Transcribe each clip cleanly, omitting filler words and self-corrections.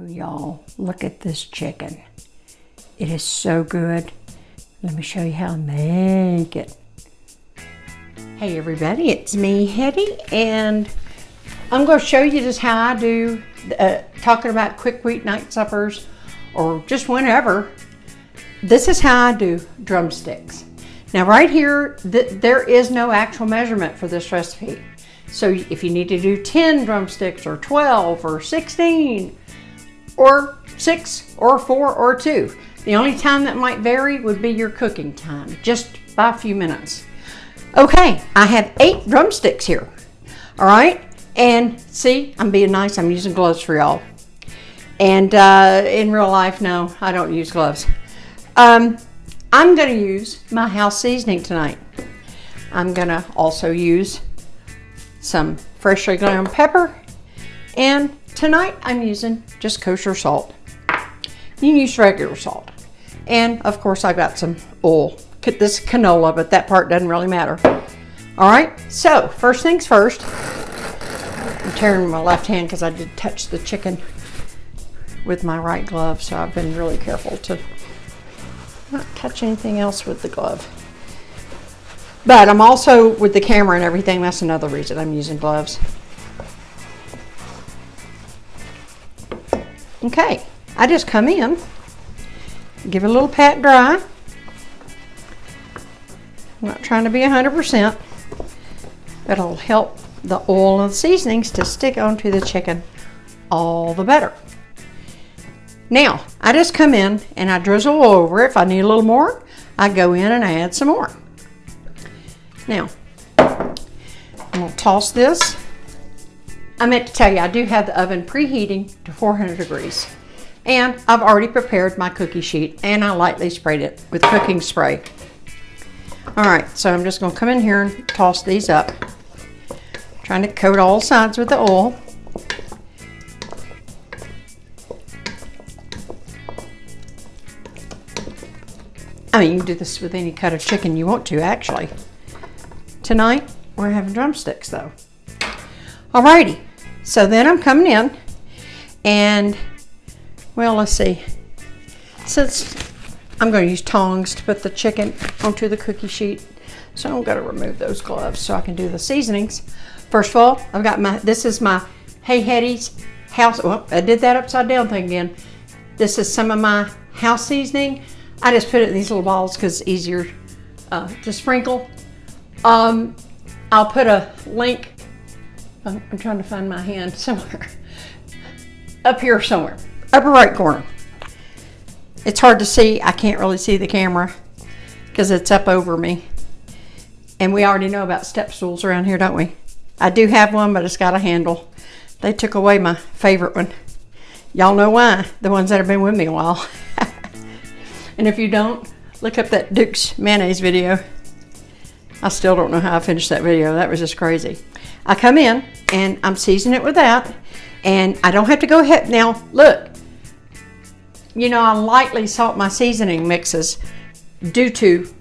y'all, look at this chicken. It is so good. Let me show you how I make it. Hey everybody, it's me, Hetty, and I'm going to show you just how I do, talking about quick weeknight suppers or just whenever. This is how I do drumsticks. Now right here, there is no actual measurement for this recipe. So if you need to do 10 drumsticks or 12 or 16 or 6 or 4 or 2, the only time that might vary would be your cooking time, just by a few minutes. Okay, I have 8 drumsticks here. All right, and see, I'm being nice, I'm using gloves for y'all. And in real life, no, I don't use gloves. I'm gonna use my house seasoning tonight. I'm gonna also use some freshly ground pepper, and tonight I'm using just kosher salt. You can use regular salt. And of course I got some oil. This is canola, but that part doesn't really matter. All right, so first things first, I'm tearing my left hand because I did touch the chicken with my right glove, so I've been really careful to not touch anything else with the glove. But I'm also, with the camera and everything, that's another reason I'm using gloves. Okay, I just come in, give it a little pat dry. I'm not trying to be 100%. That'll help the oil and the seasonings to stick onto the chicken all the better. Now, I just come in and I drizzle over it. If I need a little more, I go in and add some more. Now, I'm going to toss this. I meant to tell you, I do have the oven preheating to 400 degrees. And I've already prepared my cookie sheet and I lightly sprayed it with cooking spray. All right, so I'm just going to come in here and toss these up. Trying to coat all sides with the oil. I mean, you can do this with any cut of chicken you want to, actually. Tonight, we're having drumsticks, though. Alrighty, so then I'm coming in, and, well, let's see. Since I'm going to use tongs to put the chicken onto the cookie sheet, so I'm going to remove those gloves so I can do the seasonings. First of all, I've got this is my Hey Hetty's house, oh, I did that upside down thing again. This is some of my house seasoning. I just put it in these little balls because it's easier to sprinkle. I'll put a link, I'm trying to find my hand somewhere, up here somewhere, upper right corner. It's hard to see, I can't really see the camera because it's up over me. And we already know about step stools around here, don't we? I do have one, but it's got a handle. They took away my favorite one. Y'all know why, the ones that have been with me a while. And if you don't, look up that Duke's mayonnaise video. I still don't know how I finished that video. That was just crazy. I come in and I'm seasoning it with that, and I don't have to go ahead. Now, look, you know, I lightly salt my seasoning mixes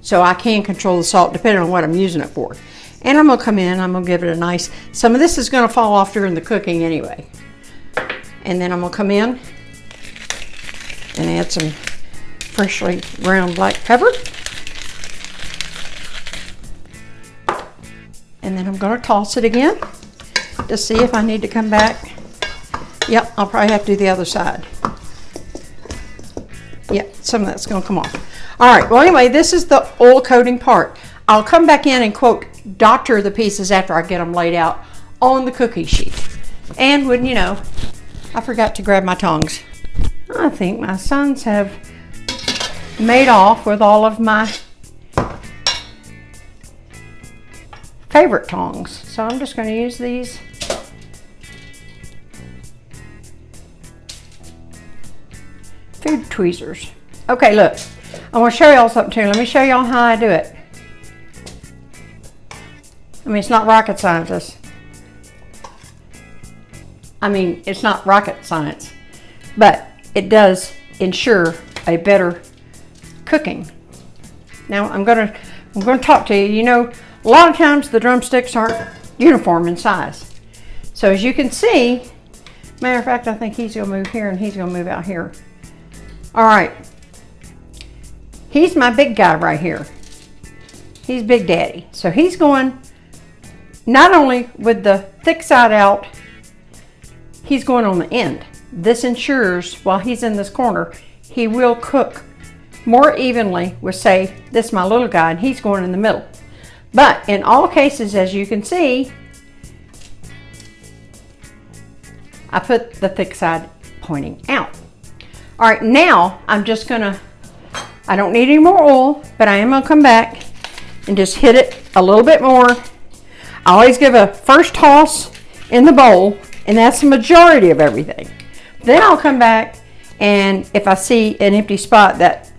so I can control the salt depending on what I'm using it for. And I'm gonna come in, I'm gonna give it a nice, some of this is gonna fall off during the cooking anyway. And then I'm gonna come in and add some freshly ground black pepper. And then I'm going to toss it again to see if I need to come back. Yep, I'll probably have to do the other side. Yep, some of that's going to come off. All right, well anyway, this is the oil coating part. I'll come back in and, quote, doctor the pieces after I get them laid out on the cookie sheet. And wouldn't you know, I forgot to grab my tongs. I think my sons have made off with all of my favorite tongs. So I'm just going to use these. Food tweezers. Okay, look. I want to show y'all something too. Let me show y'all how I do it. I mean, it's not rocket science. I mean, it's not rocket science, but it does ensure a better cooking. Now I'm going to talk to you. You know, a lot of times the drumsticks aren't uniform in size. So as you can see, Matter of fact, I think he's gonna move here and he's gonna move out here. All right. He's my big guy right here. He's Big Daddy. So he's going not only with the thick side out, he's going on the end. This ensures while he's in this corner, he will cook more evenly with, say, this is my little guy and he's going in the middle. But in all cases, as you can see, I put the thick side pointing out. All right, now I'm just gonna, I don't need any more oil, but I am gonna come back and just hit it a little bit more. I always give a first toss in the bowl, and that's the majority of everything. Then I'll come back, and if I see an empty spot that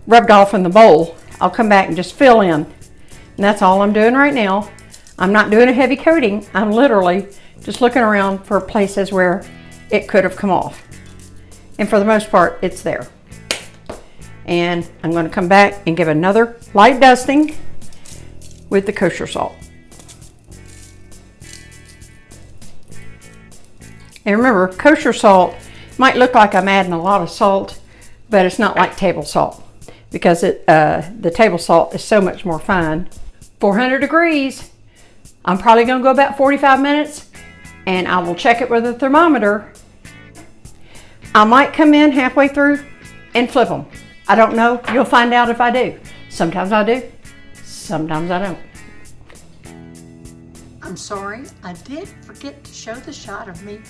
rubbed off in the bowl, I'll come back and just fill in. And that's all I'm doing right now. I'm not doing a heavy coating. I'm literally just looking around for places where it could have come off. And for the most part, it's there. And I'm going to come back and give another light dusting with the kosher salt. And remember, kosher salt might look like I'm adding a lot of salt, but it's not like table salt because the table salt is so much more fine. 400 degrees. I'm probably going to go about 45 minutes, and I will check it with a thermometer. I might come in halfway through and flip them. I don't know. You'll find out if I do. Sometimes I do. Sometimes I don't. I'm sorry, I did forget to show the shot of me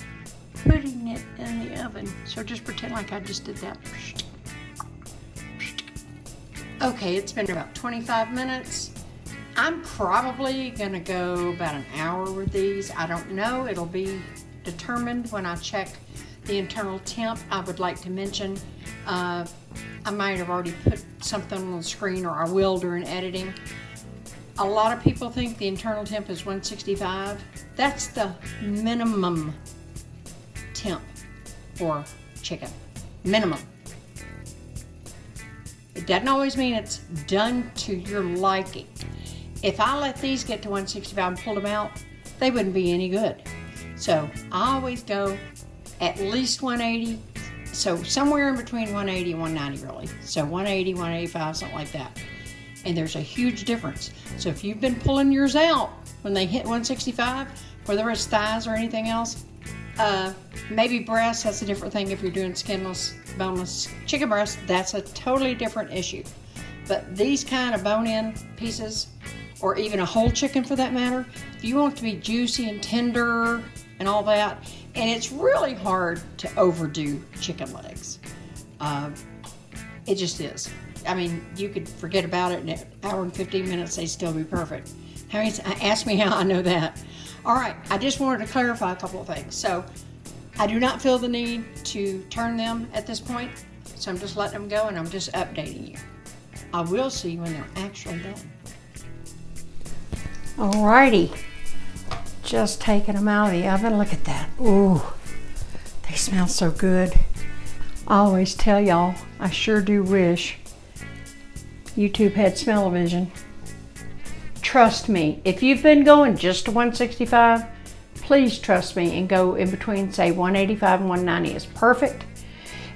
putting it in the oven. So just pretend like I just did that. Okay, it's been about 25 minutes. I'm probably gonna go about an hour with these. I don't know, it'll be determined when I check the internal temp. I would like to mention, I might have already put something on the screen, or I will during editing. A lot of people think the internal temp is 165. That's the minimum temp for chicken, minimum. It doesn't always mean it's done to your liking. If I let these get to 165 and pull them out, they wouldn't be any good. So I always go at least 180. So somewhere in between 180 and 190 really. So 180, 185, something like that. And there's a huge difference. So if you've been pulling yours out when they hit 165, whether it's thighs or anything else, maybe breasts, that's a different thing. If you're doing skinless, boneless chicken breast, that's a totally different issue. But these kind of bone-in pieces, or even a whole chicken for that matter, if you want it to be juicy and tender and all that, and it's really hard to overdo chicken legs. It just is. I mean, you could forget about it in an hour and 15 minutes, they'd still be perfect. Ask me how I know that. All right, I just wanted to clarify a couple of things. So I do not feel the need to turn them at this point, so I'm just letting them go and I'm just updating you. I will see you when they're actually done. All righty, just taking them out of the oven. Look at that. Ooh, they smell so good. I always tell y'all, I sure do wish YouTube had smell-o-vision. Trust me, if you've been going just to 165, please trust me and go in between, say 185 and 190 is perfect.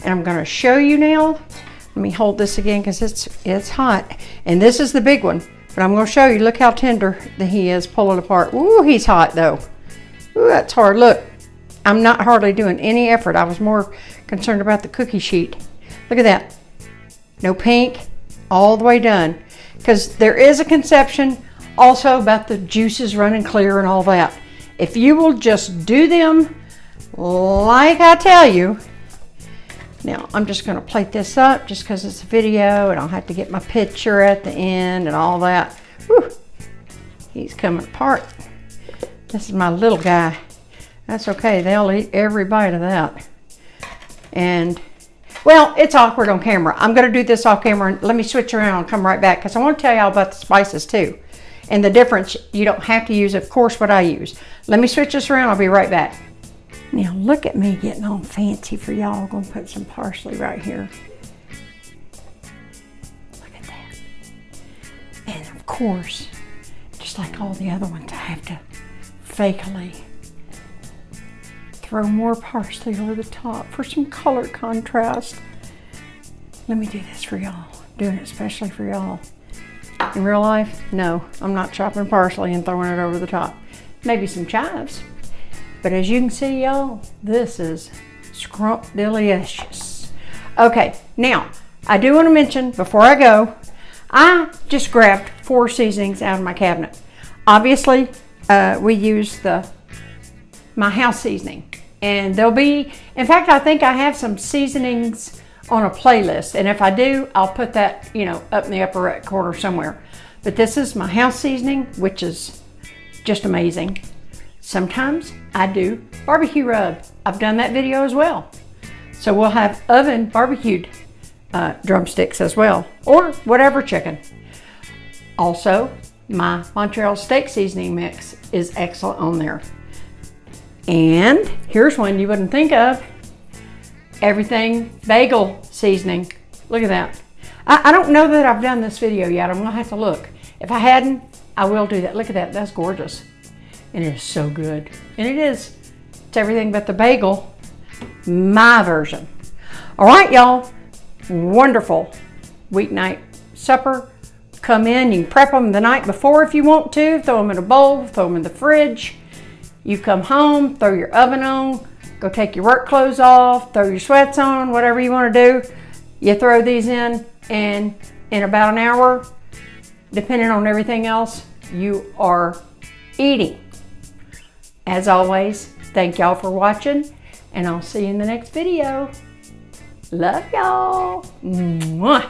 And I'm gonna show you now. Let me hold this again because it's hot. And this is the big one, but I'm gonna show you, look how tender that he is. Pull it apart. Ooh, he's hot though. Ooh, that's hard. Look, I'm not hardly doing any effort. I was more concerned about the cookie sheet. Look at that. No pink, all the way done. Because there is a conception also about the juices running clear and all that. If you will just do them like I tell you. Now, I'm just going to plate this up just because it's a video and I'll have to get my picture at the end and all that. Whew. He's coming apart. This is my little guy. That's okay. They'll eat every bite of that. And, well, it's awkward on camera. I'm going to do this off camera. Let me switch around and come right back because I want to tell y'all about the spices too. And the difference, you don't have to use, of course, what I use. Let me switch this around. I'll be right back. Now, look at me getting all fancy for y'all. I'm going to put some parsley right here. Look at that. And, of course, just like all the other ones, I have to fakely throw more parsley over the top for some color contrast. Let me do this for y'all. I'm doing it especially for y'all. In real life, no, I'm not chopping parsley and throwing it over the top. Maybe some chives. But as you can see, y'all, this is scrumptious. Okay, now, I do want to mention before I go, I just grabbed 4 seasonings out of my cabinet. Obviously, we use my house seasoning. And there'll be, in fact, I think I have some seasonings on a playlist, and if I do, I'll put that, you know, up in the upper right corner somewhere. But this is my house seasoning, which is just amazing. Sometimes I do barbecue rub. I've done that video as well. So we'll have oven barbecued drumsticks as well, or whatever chicken. Also, my Montreal steak seasoning mix is excellent on there. And here's one you wouldn't think of. Everything bagel seasoning. Look at that. I don't know that I've done this video yet. I'm gonna have to look. If I hadn't, I will do that. Look at that, that's gorgeous. And it is so good. And it is. It's everything but the bagel, my version. All right, y'all. Wonderful weeknight supper. Come in, you can prep them the night before if you want to. Throw them in a bowl, throw them in the fridge. You come home, throw your oven on, go take your work clothes off, throw your sweats on, whatever you want to do. You throw these in, and in about an hour, depending on everything else, you are eating. As always, thank y'all for watching, and I'll see you in the next video. Love y'all. Mwah.